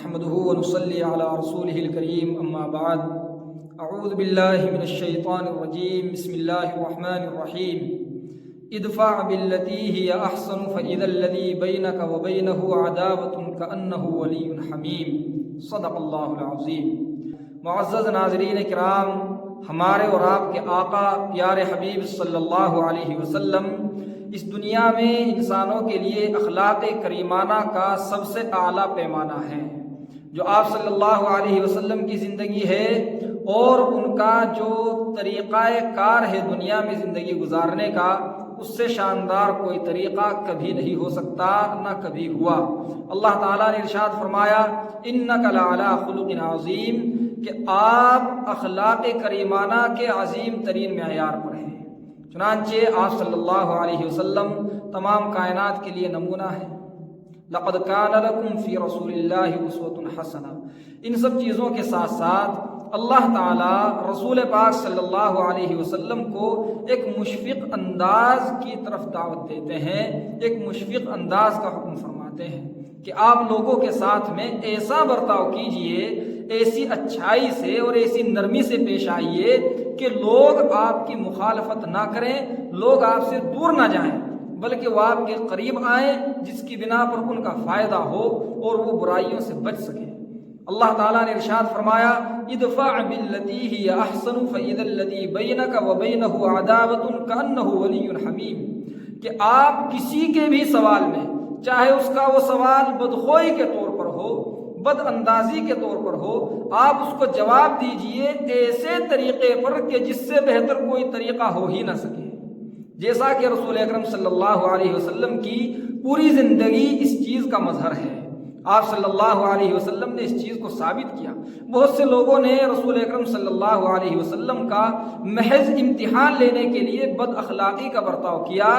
نحمده ونصلي على رسوله الكريم أما بعد أعوذ بالله من الشيطان الرجيم بسم الله الرحمن الرحيم ادفع بالتي هي أحسن فإذا الذي بينك وبينه عداوة كأنه ولي حميم صدق اللہ العظیم۔ معزز ناظرین کرام، ہمارے اور آپ کے آقا پیارے حبیب صلی اللہ علیہ وسلم اس دنیا میں انسانوں کے لیے اخلاق کریمانہ کا سب سے اعلیٰ پیمانہ ہے۔ جو آپ صلی اللہ علیہ وسلم کی زندگی ہے اور ان کا جو طریقہ کار ہے دنیا میں زندگی گزارنے کا، اس سے شاندار کوئی طریقہ کبھی نہیں ہو سکتا، نہ کبھی ہوا۔ اللہ تعالیٰ نے ارشاد فرمایا اِنَّكَ لَعَلَىٰ خُلُقٍ عَظِيمٍ، کہ آپ اخلاق کریمانہ کے عظیم ترین معیار پر ہیں۔ چنانچہ آپ صلی اللہ علیہ وسلم تمام کائنات کے لیے نمونہ ہیں۔ لَقَدْ كَانَ لَكُمْ فِي رَسُولِ اللَّهِ أُسْوَةٌ حَسَنَةٌ۔ ان سب چیزوں کے ساتھ ساتھ اللہ تعالیٰ رسول پاک صلی اللہ علیہ وسلم کو ایک مشفق انداز کی طرف دعوت دیتے ہیں، ایک مشفق انداز کا حکم فرماتے ہیں کہ آپ لوگوں کے ساتھ میں ایسا برتاؤ کیجئے، ایسی اچھائی سے اور ایسی نرمی سے پیش آئیے کہ لوگ آپ کی مخالفت نہ کریں، لوگ آپ سے دور نہ جائیں، بلکہ وہ آپ کے قریب آئیں، جس کی بنا پر ان کا فائدہ ہو اور وہ برائیوں سے بچ سکیں۔ اللہ تعالیٰ نے ارشاد فرمایا ادفع باللتی ہی احسن فاذا الذی بینک وبینہ عداوۃ کأنہ ولی حمیم، کہ آپ کسی کے بھی سوال میں، چاہے اس کا وہ سوال بدخوئی کے طور پر ہو، بد اندازی کے طور پر ہو، آپ اس کو جواب دیجئے ایسے طریقے پر کہ جس سے بہتر کوئی طریقہ ہو ہی نہ سکے، جیسا کہ رسول اکرم صلی اللہ علیہ وسلم کی پوری زندگی اس چیز کا مظہر ہے۔ آپ صلی اللہ علیہ وسلم نے اس چیز کو ثابت کیا۔ بہت سے لوگوں نے رسول اکرم صلی اللہ علیہ وسلم کا محض امتحان لینے کے لیے بد اخلاقی کا برتاؤ کیا،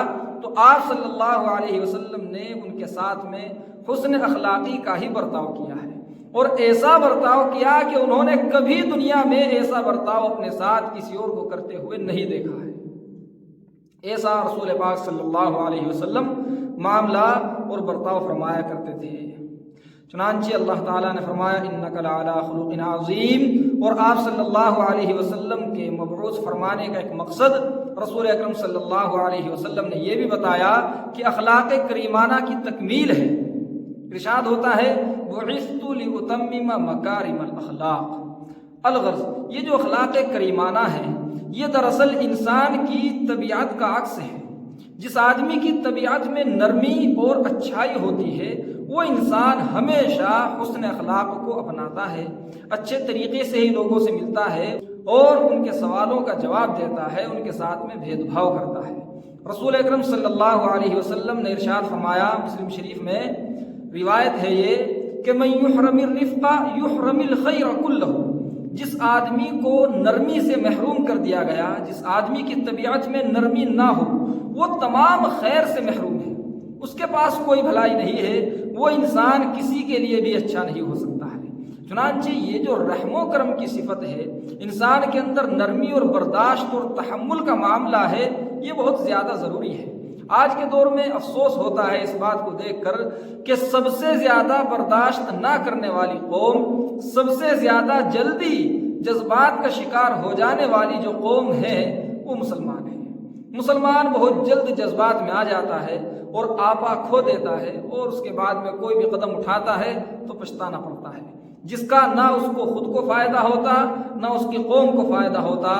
تو آپ صلی اللہ علیہ وسلم نے ان کے ساتھ میں حسن اخلاقی کا ہی برتاؤ کیا ہے، اور ایسا برتاؤ کیا کہ انہوں نے کبھی دنیا میں ایسا برتاؤ اپنے ساتھ کسی اور کو کرتے ہوئے نہیں دیکھا ہے۔ ایسا رسول پاک صلی اللہ علیہ وسلم معاملہ اور برتاؤ فرمایا کرتے تھے۔ چنانچہ اللہ تعالیٰ نے فرمایا اِنَّكَ لَعَلَىٰ خُلُقٍ عَظِيمٍ، اور آپ صلی اللہ علیہ وسلم کے مبعوث فرمانے کا ایک مقصد رسول اکرم صلی اللہ علیہ وسلم نے یہ بھی بتایا کہ اخلاق کریمانہ کی تکمیل ہے۔ ارشاد ہوتا ہے بُعِثْتُ لِأُتَمِّمَ مَكَارِمَ الْأَخْلَاقِ، الغرض یہ جو اخلاق کریمانہ ہے یہ دراصل انسان کی طبیعت کا عکس ہے۔ جس آدمی کی طبیعت میں نرمی اور اچھائی ہوتی ہے وہ انسان ہمیشہ حسن اخلاق کو اپناتا ہے، اچھے طریقے سے ہی لوگوں سے ملتا ہے اور ان کے سوالوں کا جواب دیتا ہے، ان کے ساتھ میں بھید بھاؤ کرتا ہے۔ رسول اکرم صلی اللہ علیہ وسلم نے ارشاد فرمایا، مسلم شریف میں روایت ہے یہ کہ من یحرم الرفق یحرم الخیر کلہ، جس آدمی کو نرمی سے محروم کر دیا گیا، جس آدمی کی طبیعت میں نرمی نہ ہو، وہ تمام خیر سے محروم ہے، اس کے پاس کوئی بھلائی نہیں ہے، وہ انسان کسی کے لیے بھی اچھا نہیں ہو سکتا ہے۔ چنانچہ یہ جو رحم و کرم کی صفت ہے، انسان کے اندر نرمی اور برداشت اور تحمل کا معاملہ ہے، یہ بہت زیادہ ضروری ہے۔ آج کے دور میں افسوس ہوتا ہے اس بات کو دیکھ کر کہ سب سے زیادہ برداشت نہ کرنے والی قوم، سب سے زیادہ جلدی جذبات کا شکار ہو جانے والی جو قوم ہے وہ مسلمان ہیں۔ مسلمان بہت جلد جذبات میں آ جاتا ہے اور آپا کھو دیتا ہے، اور اس کے بعد میں کوئی بھی قدم اٹھاتا ہے تو پچھتانا پڑتا ہے، جس کا نہ اس کو خود کو فائدہ ہوتا، نہ اس کی قوم کو فائدہ ہوتا،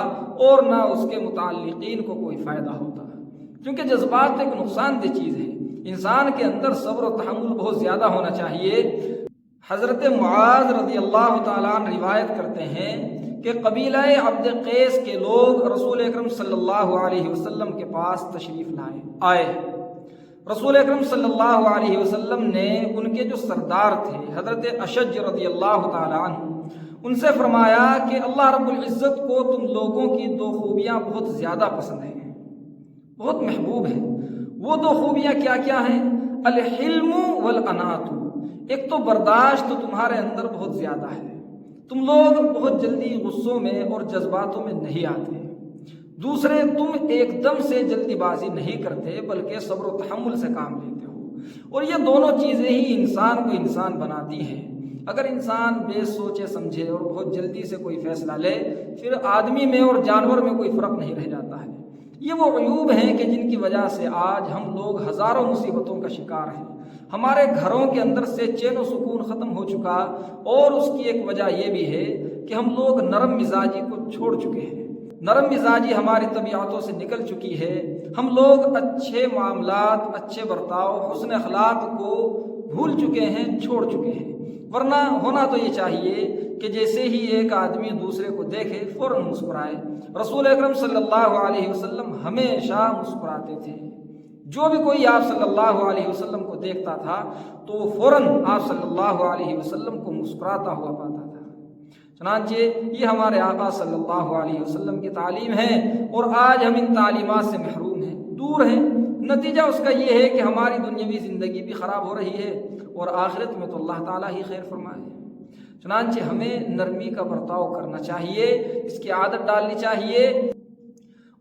اور نہ اس کے متعلقین کو کوئی فائدہ ہوتا، کیونکہ جذبات ایک نقصان دہ چیز ہے۔ انسان کے اندر صبر و تحمل بہت زیادہ ہونا چاہیے۔ حضرت معاذ رضی اللہ تعالیٰ عنہ روایت کرتے ہیں کہ قبیلہ عبد قیس کے لوگ رسول اکرم صلی اللہ علیہ وسلم کے پاس تشریف آئے۔ رسول اکرم صلی اللہ علیہ وسلم نے ان کے جو سردار تھے حضرت اشج رضی اللہ تعالیٰ عنہ، ان سے فرمایا کہ اللہ رب العزت کو تم لوگوں کی دو خوبیاں بہت زیادہ پسند ہیں، بہت محبوب ہیں۔ وہ دو خوبیاں کیا کیا ہیں؟ الحلم والانات، ایک تو برداشت تو تمہارے اندر بہت زیادہ ہے، تم لوگ بہت جلدی غصوں میں اور جذباتوں میں نہیں آتے۔ دوسرے، تم ایک دم سے جلدی بازی نہیں کرتے بلکہ صبر و تحمل سے کام لیتے ہو، اور یہ دونوں چیزیں ہی انسان کو انسان بناتی ہیں۔ اگر انسان بے سوچے سمجھے اور بہت جلدی سے کوئی فیصلہ لے پھر آدمی میں اور جانور میں کوئی فرق نہیں رہ جاتا ہے۔ یہ وہ عیوب ہیں کہ جن کی وجہ سے آج ہم لوگ ہزاروں مصیبتوں کا شکار ہیں۔ ہمارے گھروں کے اندر سے چین و سکون ختم ہو چکا، اور اس کی ایک وجہ یہ بھی ہے کہ ہم لوگ نرم مزاجی کو چھوڑ چکے ہیں۔ نرم مزاجی ہماری طبیعتوں سے نکل چکی ہے۔ ہم لوگ اچھے معاملات، اچھے برتاؤ، حسن اخلاق کو بھول چکے ہیں، چھوڑ چکے ہیں۔ ورنہ ہونا تو یہ چاہیے کہ جیسے ہی ایک آدمی دوسرے کو دیکھے فوراً مسکرائے۔ رسول اکرم صلی اللہ علیہ وسلم ہمیشہ مسکراتے تھے۔ جو بھی کوئی آپ صلی اللہ علیہ وسلم کو دیکھتا تھا تو وہ فوراً آپ صلی اللہ علیہ وسلم کو مسکراتا ہوا پاتا تھا۔ چنانچہ یہ ہمارے آقا صلی اللہ علیہ وسلم کی تعلیم ہے، اور آج ہم ان تعلیمات سے محروم ہیں، دور ہیں۔ نتیجہ اس کا یہ ہے کہ ہماری دنیاوی زندگی بھی خراب ہو رہی ہے، اور آخرت میں تو اللہ تعالیٰ ہی خیر فرمائے۔ چنانچہ ہمیں نرمی کا برتاؤ کرنا چاہیے، اس کی عادت ڈالنی چاہیے،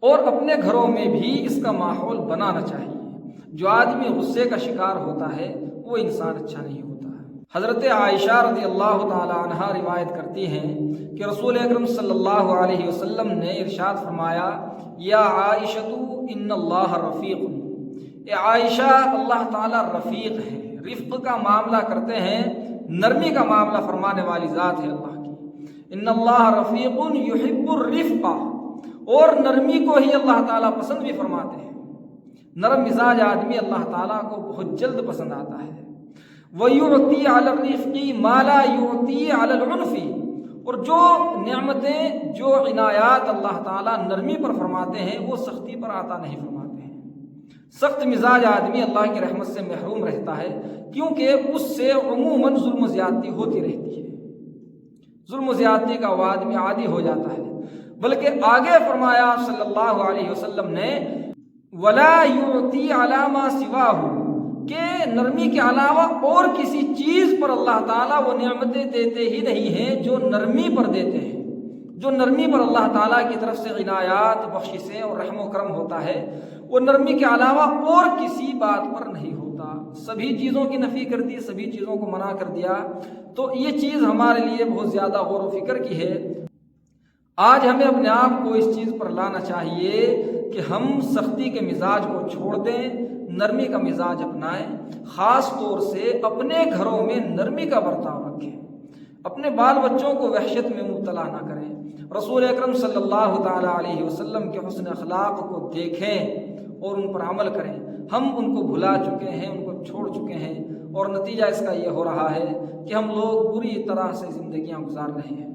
اور اپنے گھروں میں بھی اس کا ماحول بنانا چاہیے۔ جو آدمی غصے کا شکار ہوتا ہے وہ انسان اچھا نہیں ہوتا۔ حضرت عائشہ رضی اللہ تعالی عنہا روایت کرتی ہیں کہ رسول اکرم صلی اللہ علیہ وسلم نے ارشاد فرمایا، یا عائشۃ ان اللہ رفیق، اے عائشہ اللہ تعالی رفیق ہے، رفق کا معاملہ کرتے ہیں، نرمی کا معاملہ فرمانے والی ذات ہے اللہ کی۔ ان اللہ رفیق یحب الرفق، اور نرمی کو ہی اللہ تعالیٰ پسند بھی فرماتے ہیں۔ نرم مزاج آدمی اللہ تعالیٰ کو بہت جلد پسند آتا ہے۔ وَيُعْطِي عَلَى الرِّفْقِ مَا لَا يُعْطِي عَلَى الْعُنْفِ، اور جو نعمتیں، جو عنایات اللہ تعالیٰ نرمی پر فرماتے ہیں وہ سختی پر عطا نہیں فرماتے ہیں۔ سخت مزاج آدمی اللہ کی رحمت سے محروم رہتا ہے، کیونکہ اس سے عموماً ظلم و زیادتی ہوتی رہتی ہے۔ ظلم و زیادتی کا وہ آدمی عادی ہو جاتا ہے۔ بلکہ آگے فرمایا صلی اللہ علیہ وسلم نے، وَلَا يُعْطِي عَلَى مَا سِوَاهُ، کہ نرمی کے علاوہ اور کسی چیز پر اللہ تعالیٰ وہ نعمتیں دیتے ہی نہیں ہیں جو نرمی پر دیتے ہیں۔ جو نرمی پر اللہ تعالیٰ کی طرف سے عنایات، بخششیں اور رحم و کرم ہوتا ہے، وہ نرمی کے علاوہ اور کسی بات پر نہیں ہوتا۔ سبھی چیزوں کی نفی کر دی، سبھی چیزوں کو منع کر دیا، تو یہ چیز ہمارے لیے بہت زیادہ غور و فکر کی ہے۔ آج ہمیں اپنے آپ کو اس چیز پر لانا چاہیے کہ ہم سختی کے مزاج کو چھوڑ دیں، نرمی کا مزاج اپنائیں، خاص طور سے اپنے گھروں میں نرمی کا برتاؤ رکھیں، اپنے بال بچوں کو وحشت میں مبتلا نہ کریں، رسول اکرم صلی اللہ تعالی علیہ وسلم کے حسن اخلاق کو دیکھیں اور ان پر عمل کریں۔ ہم ان کو بھلا چکے ہیں، ان کو چھوڑ چکے ہیں، اور نتیجہ اس کا یہ ہو رہا ہے کہ ہم لوگ بری طرح سے زندگیاں گزار رہے ہیں،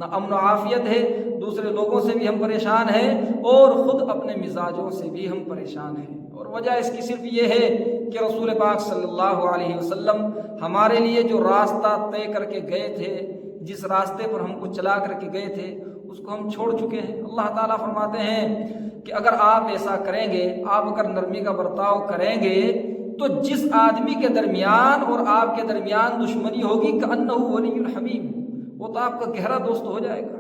نہ امن و عافیت ہے، دوسرے لوگوں سے بھی ہم پریشان ہیں، اور خود اپنے مزاجوں سے بھی ہم پریشان ہیں۔ اور وجہ اس کی صرف یہ ہے کہ رسول پاک صلی اللہ علیہ وسلم ہمارے لیے جو راستہ طے کر کے گئے تھے، جس راستے پر ہم کو چلا کر کے گئے تھے، اس کو ہم چھوڑ چکے ہیں۔ اللہ تعالیٰ فرماتے ہیں کہ اگر آپ ایسا کریں گے، آپ اگر نرمی کا برتاؤ کریں گے، تو جس آدمی کے درمیان اور آپ کے درمیان دشمنی ہوگی کأنہ ولی الحمیم، وہ تو آپ کا گہرا دوست ہو جائے گا۔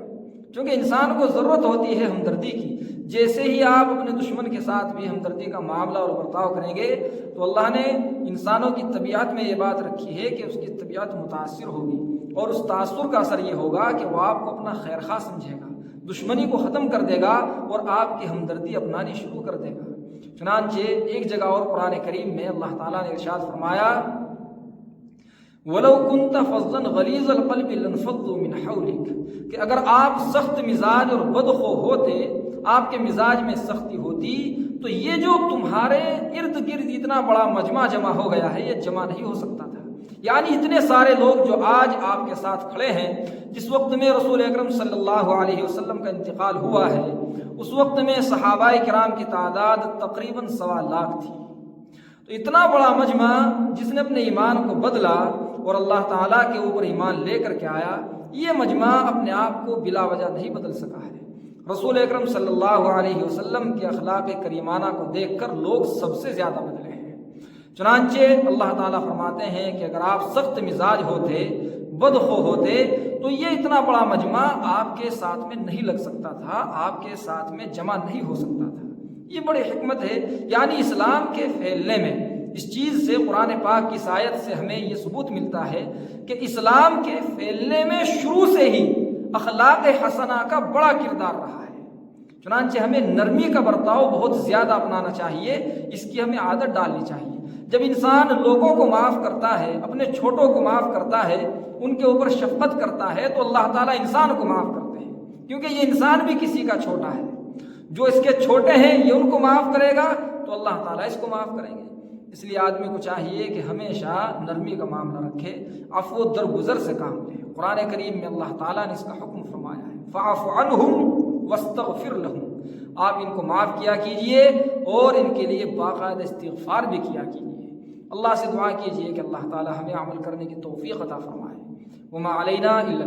کیونکہ انسان کو ضرورت ہوتی ہے ہمدردی کی۔ جیسے ہی آپ اپنے دشمن کے ساتھ بھی ہمدردی کا معاملہ اور برتاؤ کریں گے، تو اللہ نے انسانوں کی طبیعت میں یہ بات رکھی ہے کہ اس کی طبیعت متاثر ہوگی، اور اس تاثر کا اثر یہ ہوگا کہ وہ آپ کو اپنا خیر خواہ سمجھے گا، دشمنی کو ختم کر دے گا، اور آپ کی ہمدردی اپنانی شروع کر دے گا۔ چنانچہ ایک جگہ اور قرآن کریم میں اللہ تعالیٰ نے ارشاد فرمایا، وَلَوْ كُنْتَ فَظًّا غَلِيظَ الْقَلْبِ لَانفَضُّوا مِنْ حَوْلِكَ، کہ اگر آپ سخت مزاج اور بدخو ہوتے، آپ کے مزاج میں سختی ہوتی، تو یہ جو تمہارے ارد گرد اتنا بڑا مجمع جمع ہو گیا ہے، یہ جمع نہیں ہو سکتا تھا۔ یعنی اتنے سارے لوگ جو آج آپ کے ساتھ کھڑے ہیں، جس وقت میں رسول اکرم صلی اللہ علیہ وسلم کا انتقال ہوا ہے، اس وقت میں صحابہ کرام کی تعداد تقریباً 1.25 لاکھ تھی۔ تو اتنا بڑا مجمع جس نے اپنے ایمان کو بدلا اور اللہ تعالیٰ کے اوپر ایمان لے کر کے آیا، یہ مجمع اپنے آپ کو بلا وجہ نہیں بدل سکا ہے۔ رسول اکرم صلی اللہ علیہ وسلم کے اخلاق کریمانہ کو دیکھ کر لوگ سب سے زیادہ بدلے ہیں۔ چنانچہ اللہ تعالیٰ فرماتے ہیں کہ اگر آپ سخت مزاج ہوتے، بدخو ہوتے، تو یہ اتنا بڑا مجمع آپ کے ساتھ میں نہیں لگ سکتا تھا، آپ کے ساتھ میں جمع نہیں ہو سکتا تھا۔ یہ بڑی حکمت ہے، یعنی اسلام کے پھیلنے میں اس چیز سے، قرآن پاک کی آیت سے ہمیں یہ ثبوت ملتا ہے کہ اسلام کے پھیلنے میں شروع سے ہی اخلاق حسنہ کا بڑا کردار رہا ہے۔ چنانچہ ہمیں نرمی کا برتاؤ بہت زیادہ اپنانا چاہیے، اس کی ہمیں عادت ڈالنی چاہیے۔ جب انسان لوگوں کو معاف کرتا ہے، اپنے چھوٹوں کو معاف کرتا ہے، ان کے اوپر شفقت کرتا ہے، تو اللہ تعالیٰ انسان کو معاف کرتے ہیں، کیونکہ یہ انسان بھی کسی کا چھوٹا ہے۔ جو اس کے چھوٹے ہیں یہ ان کو معاف کرے گا تو اللہ تعالیٰ اس کو معاف کریں گے۔ اس لیے آدمی کو چاہیے کہ ہمیشہ نرمی کا معاملہ رکھے، عفو درگزر سے کام لے۔ قرآن کریم میں اللہ تعالیٰ نے اس کا حکم فرمایا ہے، فاعف عنہم واستغفر لہم، آپ ان کو معاف کیا کیجئے اور ان کے لیے باقاعدہ استغفار بھی کیا کیجئے۔ اللہ سے دعا کیجئے کہ اللہ تعالیٰ ہمیں عمل کرنے کی توفیق عطا فرمائے۔ وما علینا الا